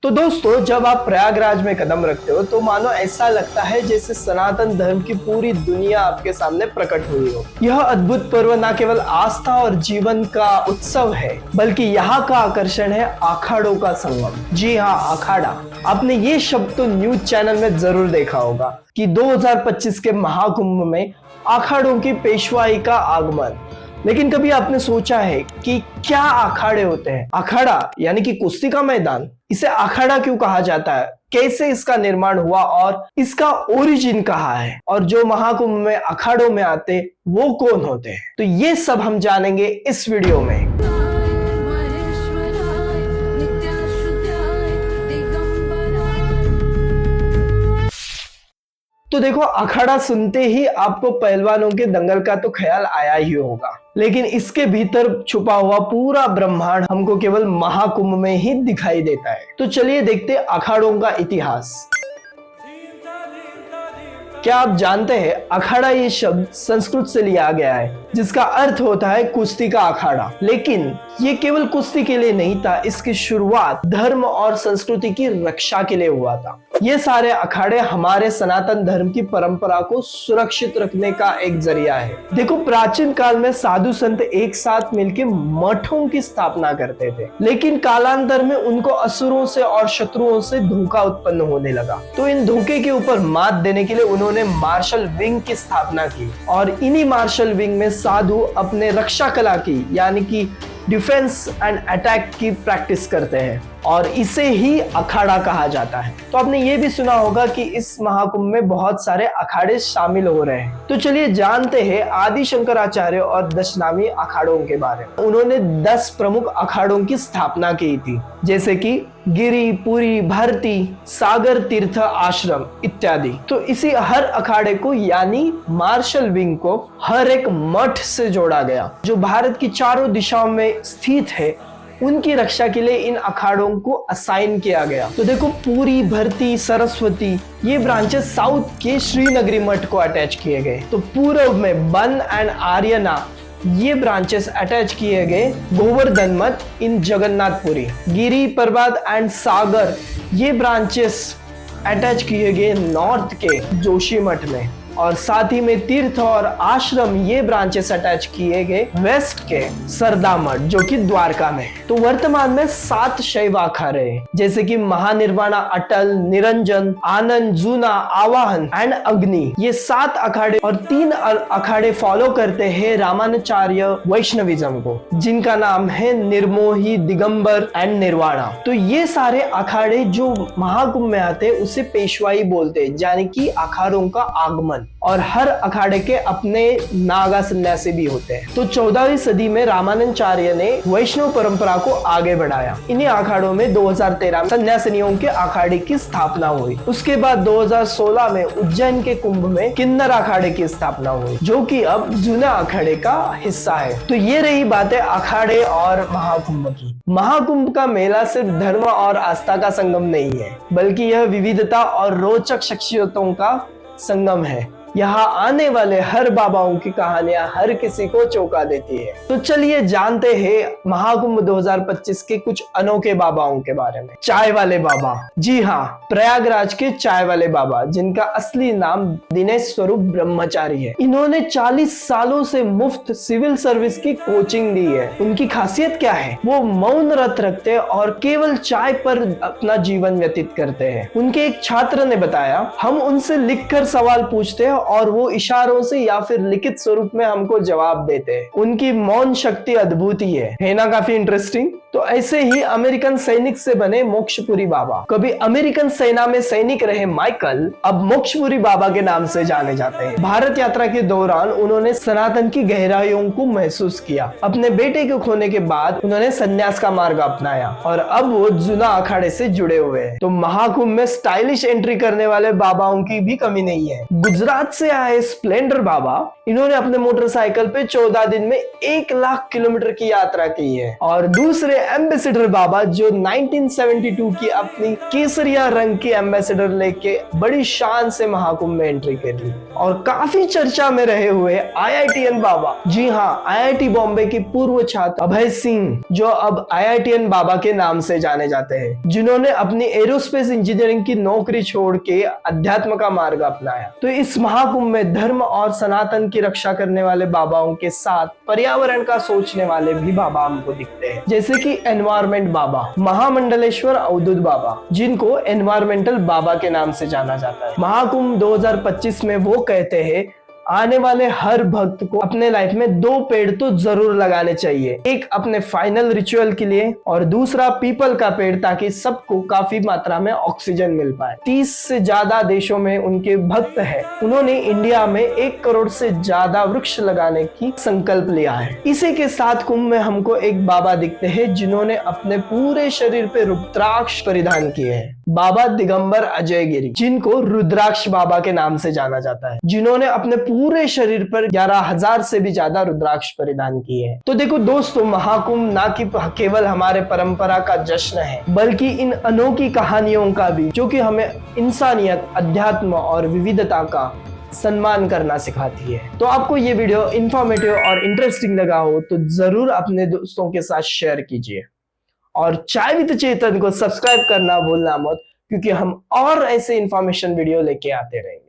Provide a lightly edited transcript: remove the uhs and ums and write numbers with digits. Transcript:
तो दोस्तों, जब आप प्रयागराज में कदम रखते हो तो मानो ऐसा लगता है जैसे सनातन धर्म की पूरी दुनिया आपके सामने प्रकट हुई हो। यह अद्भुत पर्व न केवल आस्था और जीवन का उत्सव है, बल्कि यहाँ का आकर्षण है अखाड़ों का संगम। जी हाँ, अखाड़ा। आपने ये शब्द तो न्यूज चैनल में जरूर देखा होगा कि 2025 के महाकुंभ में अखाड़ों की पेशवाई का आगमन। लेकिन कभी आपने सोचा है कि क्या अखाड़े होते हैं? अखाड़ा यानी कि कुश्ती का मैदान। इसे अखाड़ा क्यों कहा जाता है? कैसे इसका निर्माण हुआ और इसका ओरिजिन कहाँ है? और जो महाकुंभ में अखाड़ों में आते वो कौन होते हैं? तो ये सब हम जानेंगे इस वीडियो में। तो देखो, अखाड़ा सुनते ही आपको पहलवानों के दंगल का तो ख्याल आया ही होगा, लेकिन इसके भीतर छुपा हुआ पूरा ब्रह्मांड हमको केवल महाकुंभ में ही दिखाई देता है। तो चलिए देखते अखाड़ों का इतिहास। क्या आप जानते हैं, अखाड़ा ये शब्द संस्कृत से लिया गया है, जिसका अर्थ होता है कुश्ती का अखाड़ा। लेकिन ये केवल कुश्ती के लिए नहीं था, इसकी शुरुआत धर्म और संस्कृति की रक्षा के लिए हुआ था। ये सारे अखाड़े हमारे सनातन धर्म की परंपरा को सुरक्षित रखने का एक जरिया है। देखो, प्राचीन काल में साधु संत एक साथ मिलकर मठों की स्थापना करते थे, लेकिन कालांतर में उनको असुरों से और शत्रुओं से धोखा उत्पन्न होने लगा। तो इन धोखे के ऊपर मात देने के लिए उन्होंने मार्शल विंग की स्थापना की, और इन्हीं मार्शल विंग में साधु अपने रक्षा कला की यानी कि डिफेंस एंड अटैक की प्रैक्टिस करते हैं, और इसे ही अखाड़ा कहा जाता है। तो आपने ये भी सुना होगा कि इस महाकुंभ में बहुत सारे अखाड़े शामिल हो रहे हैं। तो चलिए जानते हैं आदि शंकराचार्य और दशनामी अखाड़ों के बारे में। उन्होंने 10 प्रमुख अखाड़ों की स्थापना की थी, जैसे कि गिरी, पुरी, भारती, सागर तीर्थ आश्रम इत्यादि। तो इसी हर अखाड़े को यानी मार्शल विंग को हर एक मठ से जोड़ा गया, जो भारत की चारों दिशाओं में स्थित है। उनकी रक्षा के लिए इन अखाड़ों को असाइन किया गया। तो देखो, पूरी, भरती, सरस्वती ये ब्रांचेस साउथ के श्रीनगरी मठ को अटैच किए गए। तो पूर्व में बन एंड आर्यना ये ब्रांचेस अटैच किए गए गोवर्धन मठ इन जगन्नाथपुरी। गिरी, पर्वत एंड सागर ये ब्रांचेस अटैच किए गए नॉर्थ के जोशी मठ में, और साथ ही में तीर्थ और आश्रम ये ब्रांचेस अटैच किए गए वेस्ट के सरदा मठ, जो कि द्वारका में। तो वर्तमान में 7 शैव अखाड़े हैं, जैसे कि महानिर्वाणा, अटल, निरंजन, आनंद, जूना, आवाहन एंड अग्नि। ये 7 अखाड़े और 3 अखाड़े फॉलो करते हैं रामानुचार्य वैष्णविज्म को, जिनका नाम है निर्मोही, दिगंबर एंड निर्वाणा। तो ये सारे अखाड़े जो महाकुंभ में आते हैं उसे पेशवाई बोलते हैं, यानी कि अखाड़ों का आगमन। और हर अखाड़े के अपने नागा सन्यासी भी होते हैं। तो 14वीं सदी में रामानुजाचार्य ने वैष्णव परंपरा को आगे बढ़ाया। इन्हीं अखाड़ों में 2013 में सन्यासिनियों के अखाड़े की स्थापना हुई। उसके बाद 2016 में उज्जैन के कुंभ में किन्नर अखाड़े की स्थापना हुई, जो कि अब जूना अखाड़े का हिस्सा है। तो ये रही बातें अखाड़े और महाकुंभ की। महाकुंभ का मेला सिर्फ धर्म और आस्था का संगम नहीं है, बल्कि यह विविधता और रोचक शख्सियतों का संगम है। यहाँ आने वाले हर बाबाओं की कहानियां हर किसी को चौंका देती है। तो चलिए जानते हैं महाकुंभ 2025 के कुछ अनोखे बाबाओं के बारे में। चाय वाले बाबा। जी हाँ, प्रयागराज के चाय वाले बाबा, जिनका असली नाम दिनेश स्वरूप ब्रह्मचारी है। इन्होंने 40 सालों से मुफ्त सिविल सर्विस की कोचिंग दी है। उनकी खासियत क्या है? वो मौन व्रत रखते हैं और केवल चाय पर अपना जीवन व्यतीत करते हैं। उनके एक छात्र ने बताया, हम उनसे लिखकर सवाल पूछते हैं और वो इशारों से या फिर लिखित स्वरूप में हमको जवाब देते हैं। उनकी मौन शक्ति अद्भुत ही है ना? काफी इंटरेस्टिंग। तो ऐसे ही अमेरिकन सैनिक से बने मोक्षपुरी बाबा। कभी अमेरिकन सेना में सैनिक रहे माइकल अब मोक्षपुरी बाबा के नाम से जाने जाते हैं। भारत यात्रा के दौरान उन्होंने सनातन की गहराइयों को महसूस किया। अपने बेटे को खोने के बाद उन्होंने संन्यास का मार्ग अपनाया और अब वो जूना अखाड़े से जुड़े हुए हैं। तो महाकुंभ में स्टाइलिश एंट्री करने वाले बाबाओं की भी कमी नहीं है। गुजरात से आए स्प्लेंडर बाबा, इन्होंने अपने मोटरसाइकिल पे 14 दिन में 1 लाख किलोमीटर की यात्रा की है। और दूसरे एम्बेसडर बाबा जो 1972 की अपनी केसरिया रंग की एम्बेसडर लेके बड़ी शान से महाकुंभ में एंट्री कर ली। और काफी चर्चा में रहे हुए IITN बाबा, जी हाँ, IIT बॉम्बे की पूर्व छात्र अभय सिंह, जो अब IITN बाबा के नाम से जाने जाते हैं, जिन्होंने अपनी एरोस्पेस इंजीनियरिंग की नौकरी छोड़ के अध्यात्म का मार्ग अपनाया। तो इस महाकुंभ में धर्म और सनातन की रक्षा करने वाले बाबाओं के साथ पर्यावरण का सोचने वाले भी बाबा हमको दिखते हैं, जैसे कि एनवायरमेंट बाबा, महामंडलेश्वर अवधूत बाबा, जिनको एनवायरमेंटल बाबा के नाम से जाना जाता है। महाकुंभ 2025 में वो कहते हैं आने वाले हर भक्त को अपने लाइफ में 2 पेड़ तो जरूर लगाने चाहिए, एक अपने फाइनल रिचुअल के लिए और दूसरा पीपल का पेड़, ताकि सबको काफी मात्रा में ऑक्सीजन मिल पाए। 30 से ज्यादा देशों में उनके भक्त हैं। उन्होंने इंडिया में 1 करोड़ से ज्यादा वृक्ष लगाने की संकल्प लिया है। इसी के साथ कुंभ में हमको एक बाबा दिखते हैं जिन्होंने अपने पूरे शरीर पे रुद्राक्ष परिधान किए हैं, बाबा दिगंबर अजय गिरी, जिनको रुद्राक्ष बाबा के नाम से जाना जाता है, जिन्होंने अपने पूरे शरीर पर 11,000 से भी ज्यादा रुद्राक्ष परिधान किए हैं। तो देखो दोस्तों, महाकुंभ ना कि केवल हमारे परंपरा का जश्न है, बल्कि इन अनोखी कहानियों का भी, जो कि हमें इंसानियत, अध्यात्म और विविधता का सम्मान करना सिखाती है। तो आपको ये वीडियो इंफॉर्मेटिव और इंटरेस्टिंग लगा हो तो जरूर अपने दोस्तों के साथ शेयर कीजिए और चाय विद चेतन को सब्सक्राइब करना भूलना मत, क्योंकि हम और ऐसे इंफॉर्मेशन वीडियो लेके आते रहेंगे।